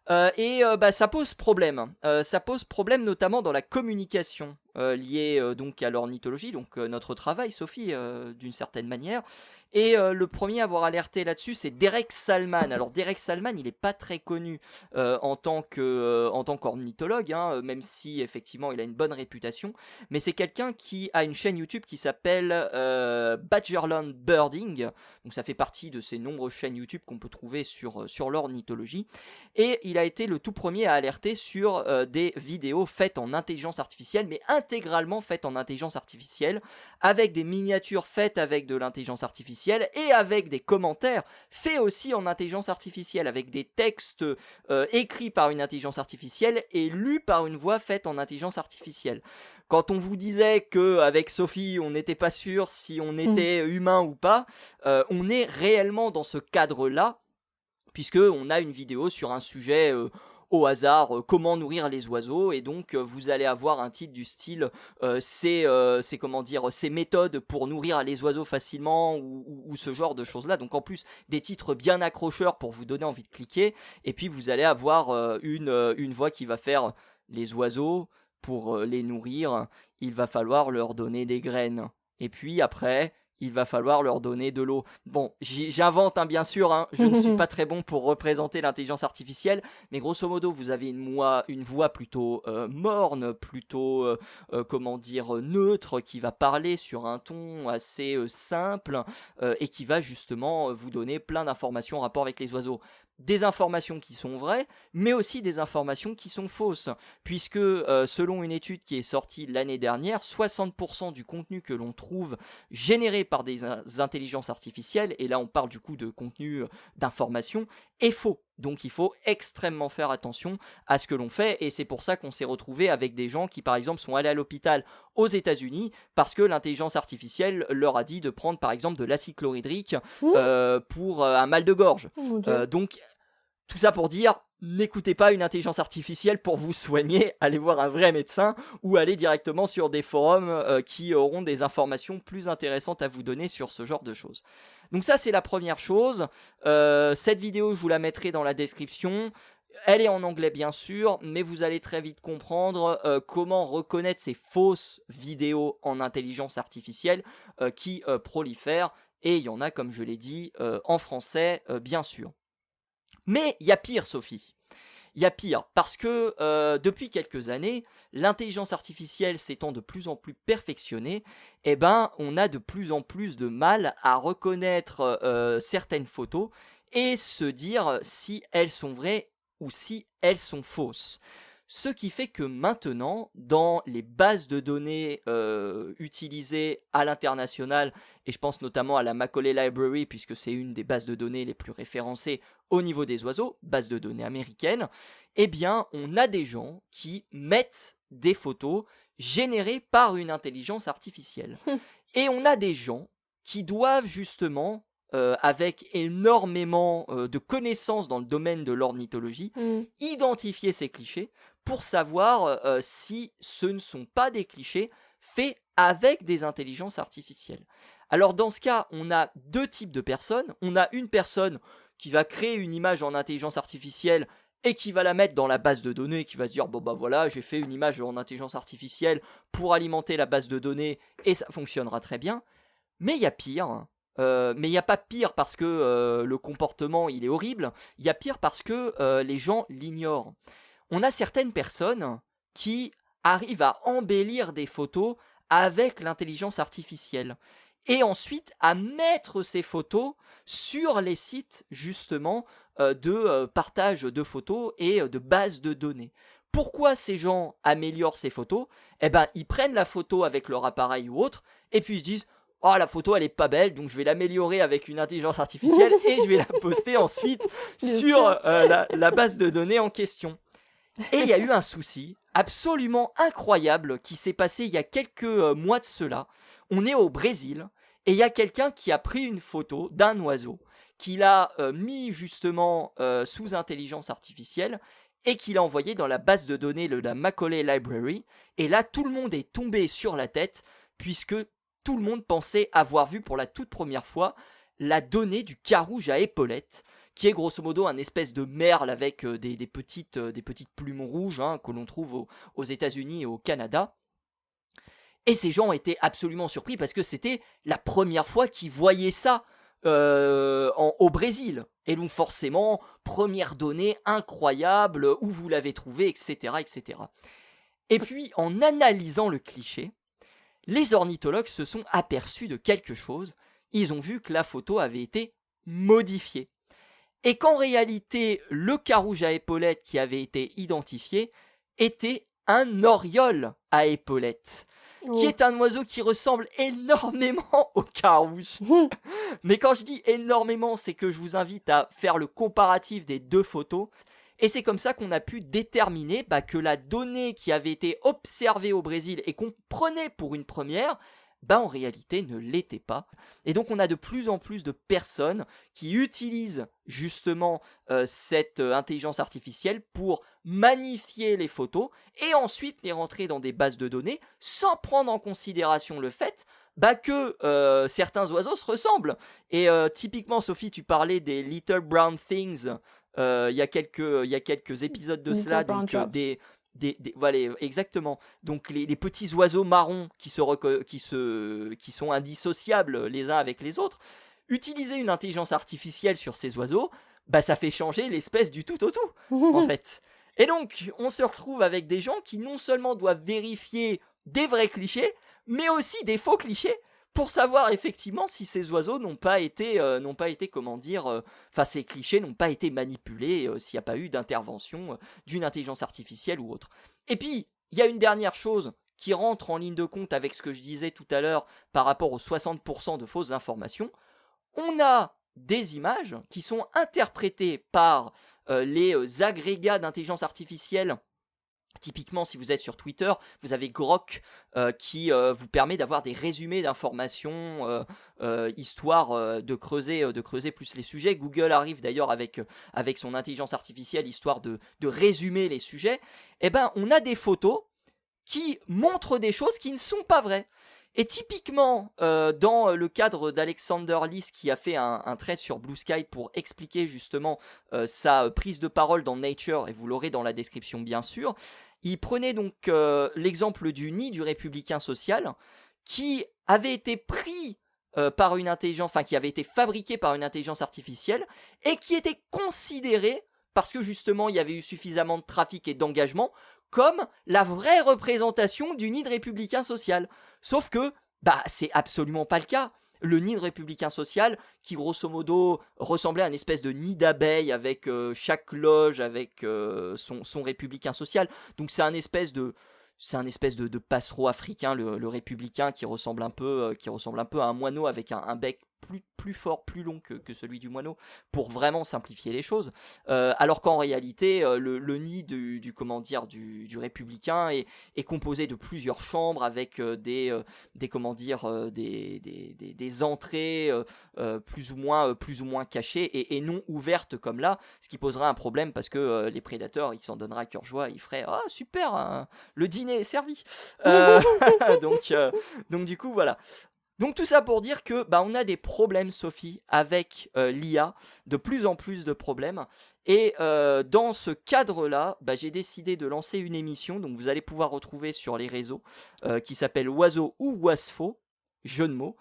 Bah, ça pose problème. Ça pose problème notamment dans la communication liée donc à l'ornithologie, donc notre travail, Sophie, d'une certaine manière. Et le premier à avoir alerté là-dessus, c'est Derek Salman. Alors Derek Salman, il n'est pas très connu en tant qu'ornithologue, hein, même si effectivement il a une bonne réputation. Mais c'est quelqu'un qui a une chaîne YouTube qui s'appelle Badgerland Birding. Donc ça fait partie de ces nombreuses chaînes YouTube qu'on peut trouver sur l'ornithologie. Et il a été le tout premier à alerter sur des vidéos faites en intelligence artificielle, mais intégralement faites en intelligence artificielle, avec des miniatures faites avec de l'intelligence artificielle et avec des commentaires faits aussi en intelligence artificielle, avec des textes écrits par une intelligence artificielle et lus par une voix faite en intelligence artificielle. Quand on vous disait qu'avec Sophie, on n'était pas sûr si on était humain ou pas, on est réellement dans ce cadre-là, puisqu'on a une vidéo sur un sujet au hasard, comment nourrir les oiseaux, et donc vous allez avoir un titre du style comment dire, ces méthodes pour nourrir les oiseaux facilement, ou ce genre de choses là. Donc en plus des titres bien accrocheurs pour vous donner envie de cliquer, et puis vous allez avoir une voix qui va faire: les oiseaux, pour les nourrir, il va falloir leur donner des graines, et puis après il va falloir leur donner de l'eau. Bon, j'invente, hein, bien sûr, hein, je ne suis pas très bon pour représenter l'intelligence artificielle, mais grosso modo, vous avez une voix plutôt morne, plutôt, comment dire, neutre, qui va parler sur un ton assez simple, et qui va justement vous donner plein d'informations en rapport avec les oiseaux. Des informations qui sont vraies, mais aussi des informations qui sont fausses, puisque selon une étude qui est sortie l'année dernière, 60% du contenu que l'on trouve généré par des intelligences artificielles, et là on parle du coup de contenu d'information, est faux. Donc il faut extrêmement faire attention à ce que l'on fait, et c'est pour ça qu'on s'est retrouvé avec des gens qui par exemple sont allés à l'hôpital aux États-Unis parce que l'intelligence artificielle leur a dit de prendre par exemple de l'acide chlorhydrique pour un mal de gorge. Donc tout ça pour dire, n'écoutez pas une intelligence artificielle pour vous soigner, allez voir un vrai médecin ou allez directement sur des forums qui auront des informations plus intéressantes à vous donner sur ce genre de choses. Donc ça, c'est la première chose. Cette vidéo, je vous la mettrai dans la description. Elle est en anglais bien sûr, mais vous allez très vite comprendre comment reconnaître ces fausses vidéos en intelligence artificielle qui prolifèrent. Et il y en a, comme je l'ai dit, en français, bien sûr. Mais il y a pire, Sophie. Il y a pire, parce que depuis quelques années, l'intelligence artificielle s'étant de plus en plus perfectionnée, eh ben, on a de plus en plus de mal à reconnaître certaines photos et se dire si elles sont vraies ou si elles sont fausses. Ce qui fait que maintenant, dans les bases de données utilisées à l'international, et je pense notamment à la Macaulay Library, puisque c'est une des bases de données les plus référencées au niveau des oiseaux, base de données américaine, eh bien, on a des gens qui mettent des photos générées par une intelligence artificielle. Et on a des gens qui doivent justement, avec énormément de connaissances dans le domaine de l'ornithologie, identifier ces clichés pour savoir si ce ne sont pas des clichés faits avec des intelligences artificielles. Alors dans ce cas, on a deux types de personnes. On a une personne qui va créer une image en intelligence artificielle et qui va la mettre dans la base de données, qui va se dire bon bah voilà, j'ai fait une image en intelligence artificielle pour alimenter la base de données et ça fonctionnera très bien. Mais il y a pire. Mais il n'y a pas pire parce que le comportement il est horrible. Il y a pire parce que les gens l'ignorent. On a certaines personnes qui arrivent à embellir des photos avec l'intelligence artificielle et ensuite à mettre ces photos sur les sites justement de partage de photos et de bases de données. Pourquoi ces gens améliorent ces photos? Eh ben, ils prennent la photo avec leur appareil ou autre et puis ils se disent oh, la photo elle est pas belle, donc je vais l'améliorer avec une intelligence artificielle et je vais la poster ensuite sur la base de données en question. Et il y a eu un souci absolument incroyable qui s'est passé il y a quelques mois de cela. On est au Brésil et il y a quelqu'un qui a pris une photo d'un oiseau, qu'il a mis justement sous intelligence artificielle et qu'il a envoyé dans la base de données de la Macaulay Library. Et là, tout le monde est tombé sur la tête puisque tout le monde pensait avoir vu pour la toute première fois la donnée du carouge à épaulettes qui est grosso modo un espèce de merle avec des petites plumes rouges hein, que l'on trouve aux États-Unis et au Canada. Et ces gens étaient absolument surpris parce que c'était la première fois qu'ils voyaient ça au Brésil. Et donc forcément, première donnée incroyable, où vous l'avez trouvé, etc., etc. Et puis, en analysant le cliché, les ornithologues se sont aperçus de quelque chose. Ils ont vu que la photo avait été modifiée. Et qu'en réalité, le carouge à épaulettes qui avait été identifié était un oriole à épaulettes, qui Oh. est un oiseau qui ressemble énormément au carouge. Mais quand je dis énormément, c'est que je vous invite à faire le comparatif des deux photos. Et c'est comme ça qu'on a pu déterminer que la donnée qui avait été observée au Brésil et qu'on prenait pour une première, en réalité ne l'était pas. Et donc on a de plus en plus de personnes qui utilisent justement cette intelligence artificielle pour magnifier les photos et ensuite les rentrer dans des bases de données sans prendre en considération le fait que certains oiseaux se ressemblent. Et typiquement, Sophie, tu parlais des Little Brown Things il y a quelques épisodes de Little cela, Brown donc Jobs. voilà, exactement. Donc les petits oiseaux marrons qui sont indissociables les uns avec les autres. Utiliser une intelligence artificielle sur ces oiseaux, ça fait changer l'espèce du tout au tout, en fait. Et donc, on se retrouve avec des gens qui non seulement doivent vérifier des vrais clichés, mais aussi des faux clichés pour savoir effectivement si ces oiseaux n'ont pas été, comment dire, enfin ces clichés n'ont pas été manipulés, s'il n'y a pas eu d'intervention d'une intelligence artificielle ou autre. Et puis, il y a une dernière chose qui rentre en ligne de compte avec ce que je disais tout à l'heure par rapport aux 60% de fausses informations. On a des images qui sont interprétées par les agrégats d'intelligence artificielle. Typiquement, si vous êtes sur Twitter, vous avez Grok qui vous permet d'avoir des résumés d'informations, histoire de creuser plus les sujets. Google arrive d'ailleurs avec son intelligence artificielle, histoire de résumer les sujets. Eh ben, on a des photos qui montrent des choses qui ne sont pas vraies. Et typiquement, dans le cadre d'Alexander Lys, qui a fait un thread sur Blue Sky pour expliquer justement sa prise de parole dans Nature, et vous l'aurez dans la description bien sûr, il prenait donc l'exemple du nid du républicain social, qui avait été pris par une intelligence, enfin qui avait été fabriqué par une intelligence artificielle, et qui était considéré, parce que justement il y avait eu suffisamment de trafic et d'engagement, comme la vraie représentation du nid de républicain social. Sauf que, c'est absolument pas le cas. Le nid de républicain social, qui grosso modo ressemblait à une espèce de nid d'abeilles avec chaque loge avec son républicain social. Donc c'est un espèce de passereau africain, le républicain, qui ressemble un peu à un moineau avec un bec plus fort, plus long que celui du moineau, pour vraiment simplifier les choses. Alors qu'en réalité, le nid du républicain est composé de plusieurs chambres avec des entrées plus ou moins cachées et non ouvertes comme là, ce qui posera un problème parce que les prédateurs, ils s'en donneraient à cœur joie, ils feraient ah super, hein, le dîner est servi. Donc du coup voilà. Donc tout ça pour dire que on a des problèmes, Sophie, avec l'IA, de plus en plus de problèmes. Et dans ce cadre-là, j'ai décidé de lancer une émission, donc vous allez pouvoir retrouver sur les réseaux, qui s'appelle Oiseau ou Oisefaux, jeu de mots,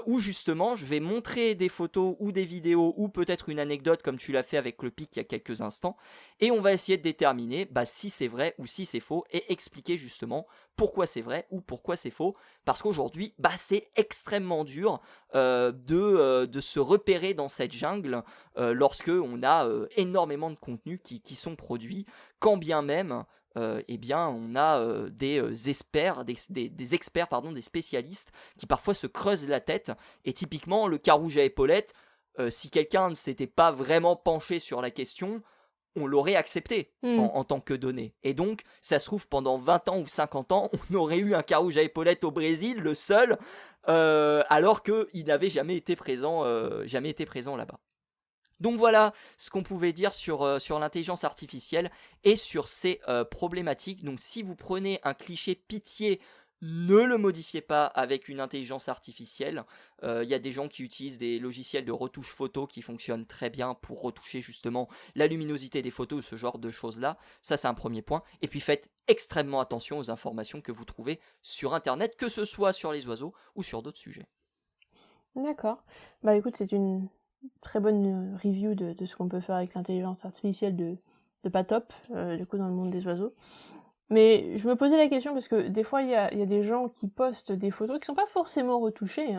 où justement je vais montrer des photos ou des vidéos ou peut-être une anecdote comme tu l'as fait avec le pic il y a quelques instants, et on va essayer de déterminer si c'est vrai ou si c'est faux et expliquer justement pourquoi c'est vrai ou pourquoi c'est faux, parce qu'aujourd'hui c'est extrêmement dur de se repérer dans cette jungle lorsque on a énormément de contenus qui sont produits, quand bien même on a des experts, des experts, des spécialistes qui parfois se creusent la tête. Et typiquement, le carouge à épaulettes, si quelqu'un ne s'était pas vraiment penché sur la question, on l'aurait accepté en tant que donnée. Et donc, ça se trouve, pendant 20 ans ou 50 ans, on aurait eu un carouge à épaulettes au Brésil, le seul, alors qu'il n'avait jamais été présent là-bas. Donc voilà ce qu'on pouvait dire sur l'intelligence artificielle et sur ces problématiques. Donc si vous prenez un cliché pitié Ne le modifiez pas avec une intelligence artificielle. Il y a des gens qui utilisent des logiciels de retouche photo qui fonctionnent très bien pour retoucher justement la luminosité des photos ou ce genre de choses-là. Ça, c'est un premier point. Et puis faites extrêmement attention aux informations que vous trouvez sur Internet, que ce soit sur les oiseaux ou sur d'autres sujets. D'accord. Bah écoute, c'est une très bonne review de ce qu'on peut faire avec l'intelligence artificielle de pas top, du coup dans le monde des oiseaux. Mais je me posais la question parce que des fois il y a des gens qui postent des photos qui sont pas forcément retouchées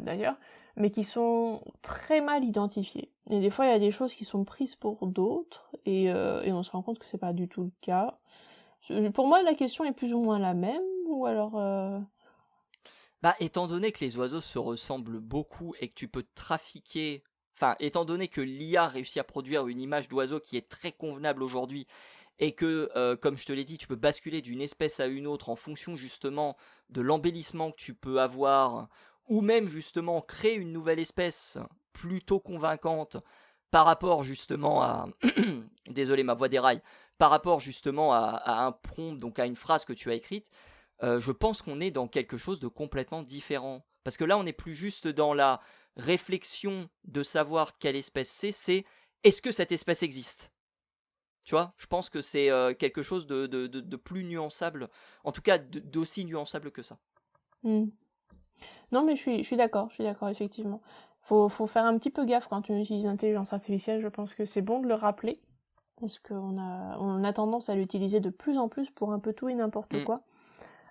d'ailleurs, mais qui sont très mal identifiées. Et des fois il y a des choses qui sont prises pour d'autres et on se rend compte que c'est pas du tout le cas. Pour moi la question est plus ou moins la même ou alors Bah, étant donné que les oiseaux se ressemblent beaucoup et que tu peux trafiquer, enfin, étant donné que l'IA réussit à produire une image d'oiseau qui est très convenable aujourd'hui et que, comme je te l'ai dit, tu peux basculer d'une espèce à une autre en fonction justement de l'embellissement que tu peux avoir, ou même justement créer une nouvelle espèce plutôt convaincante par rapport justement à... Désolé, ma voix déraille. Par rapport justement à un prompt, donc à une phrase que tu as écrite, je pense qu'on est dans quelque chose de complètement différent. Parce que là, on n'est plus juste dans la réflexion de savoir quelle espèce c'est est-ce que cette espèce existe? Tu vois, je pense que c'est quelque chose de plus nuançable, en tout cas d'aussi nuançable que ça. Hmm. Non, mais je suis d'accord, effectivement. Faut faire un petit peu gaffe quand on utilise l'intelligence artificielle, je pense que c'est bon de le rappeler, parce on a tendance à l'utiliser de plus en plus pour un peu tout et n'importe quoi.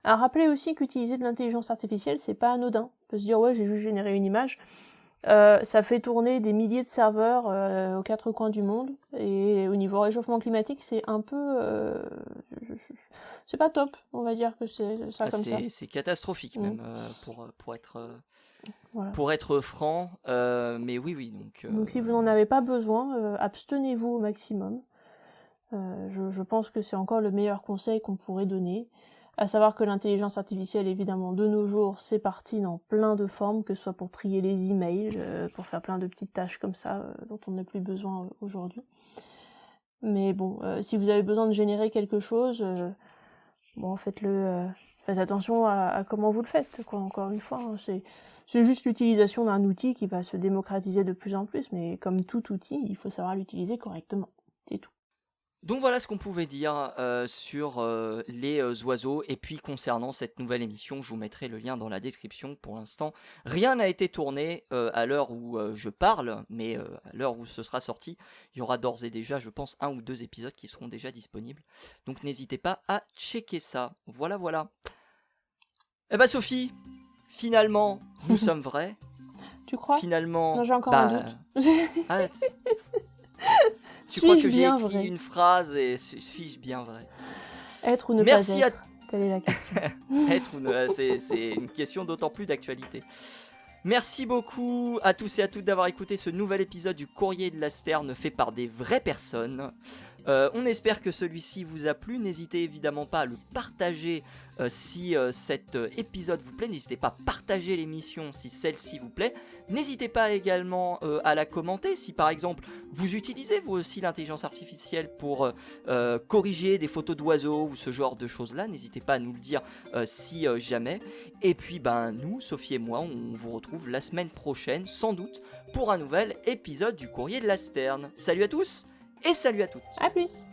À rappeler aussi qu'utiliser de l'intelligence artificielle, c'est pas anodin. On peut se dire, ouais, j'ai juste généré une image. Ça fait tourner des milliers de serveurs aux quatre coins du monde, et au niveau réchauffement climatique, c'est un peu... c'est pas top, on va dire que c'est ça comme ça. C'est catastrophique même, Voilà. pour être franc, mais oui. Donc si vous n'en avez pas besoin, abstenez-vous au maximum. Je pense que c'est encore le meilleur conseil qu'on pourrait donner. À savoir que l'intelligence artificielle, évidemment, de nos jours, c'est parti dans plein de formes, que ce soit pour trier les emails, pour faire plein de petites tâches comme ça, dont on n'a plus besoin aujourd'hui. Mais bon, si vous avez besoin de générer quelque chose, bon, faites-le, faites attention à comment vous le faites, quoi, encore une fois. C'est juste l'utilisation d'un outil qui va se démocratiser de plus en plus, mais comme tout outil, il faut savoir l'utiliser correctement. C'est tout. Donc voilà ce qu'on pouvait dire sur les oiseaux. Et puis concernant cette nouvelle émission, je vous mettrai le lien dans la description. Pour l'instant, rien n'a été tourné à l'heure où je parle, mais à l'heure où ce sera sorti, il y aura d'ores et déjà, je pense, 1 ou 2 épisodes qui seront déjà disponibles. Donc n'hésitez pas à checker ça. Voilà. Eh bah Sophie, finalement, nous sommes vrais. Tu crois? Finalement, non, j'ai encore un doute. Arrête. Tu crois que j'ai bien écrit vrai une phrase et suis-je bien vrai? Être ou ne Merci pas être Telle est la question. Être ou ne... c'est une question d'autant plus d'actualité. Merci beaucoup à tous et à toutes d'avoir écouté ce nouvel épisode du Courrier de la Sterne fait par des vraies personnes. On espère que celui-ci vous a plu. N'hésitez évidemment pas à le partager si cet épisode vous plaît. N'hésitez pas à partager l'émission si celle-ci vous plaît. N'hésitez pas également à la commenter si par exemple vous utilisez vous aussi l'intelligence artificielle pour corriger des photos d'oiseaux ou ce genre de choses-là. N'hésitez pas à nous le dire si jamais. Et puis nous, Sophie et moi, on vous retrouve la semaine prochaine sans doute pour un nouvel épisode du Courrier de la Sterne. Salut à tous et salut à toutes. À plus.